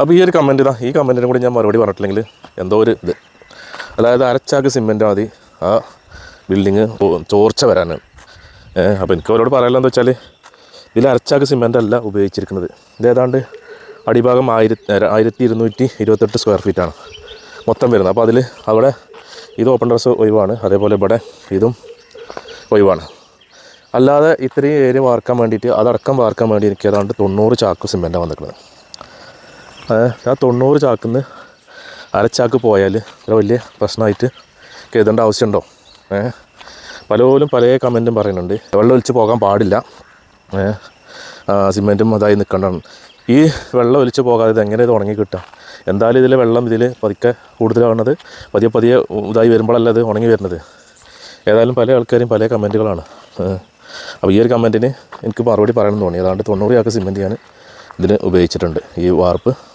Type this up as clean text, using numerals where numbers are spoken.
അപ്പോൾ ഈ ഒരു കമൻറ്റ് ഇതാ, ഈ കമൻറ്റിനും കൂടി ഞാൻ മറുപടി പറഞ്ഞിട്ടില്ലെങ്കിൽ എന്തോ ഒരു ഇത്, അതായത് അരച്ചാക്ക് സിമെൻറ്റ് മതി ആ ബിൽഡിങ് ചോർച്ച വരാനാണ്. അപ്പോൾ എനിക്ക് അവരോട് പറയാനുള്ളത് എന്താ വെച്ചാൽ, ഇതിൽ അരച്ചാക്ക് സിമെൻ്റ് അല്ല ഉപയോഗിച്ചിരിക്കുന്നത്. ഇത് ഏതാണ്ട് അടിഭാഗം 1228 സ്ക്വയർ ഫീറ്റാണ് മൊത്തം വരുന്നത്. അപ്പോൾ അതിൽ അവിടെ ഇത് ഓപ്പൺ ടെറസ് ഒഴിവാണ്, അതേപോലെ ഇവിടെ ഇതും ഒഴിവാണ്. അല്ലാതെ ഇത്രയും ഏരിയ വാർക്കാൻ വേണ്ടിയിട്ട്, അതടക്കം വാർക്കാൻ വേണ്ടി എനിക്ക് ഏതാണ്ട് 90 ചാക്ക് സിമെൻറ്റാണ് വന്നിട്ടുള്ളത്. ആ 90 ചാക്കിന്ന് അരച്ചാക്ക് പോയാൽ ഇത്ര വലിയ പ്രശ്നമായിട്ട് കരുതേണ്ട ആവശ്യമുണ്ടോ? പലപ്പോഴും പല കമൻറ്റും പറയുന്നുണ്ട്, വെള്ളം ഒലിച്ച് പോകാൻ പാടില്ല, സിമെൻറ്റും അതായി നിൽക്കേണ്ടതാണ്. ഈ വെള്ളം ഒലിച്ച് പോകാതെ ഇത് എങ്ങനെ ഇത് ഉണങ്ങി കിട്ടുക? എന്തായാലും ഇതിൽ വെള്ളം പതുക്കെ കൂടുതലാവുന്നത് പതിയെ ഇതായി വരുമ്പോഴല്ല അത് ഉണങ്ങി വരുന്നത്. ഏതായാലും പല ആൾക്കാരും പല കമൻറ്റുകളാണ്. അപ്പോൾ ഈ ഒരു കമൻറ്റിന് എനിക്ക് മറുപടി പറയണമെന്ന് തോന്നി. ഏതാണ്ട് 90 ചാക്ക് സിമെൻറ്റ് ഞാൻ ഇതിന് ഉപയോഗിച്ചിട്ടുണ്ട്, ഈ വാർപ്പ്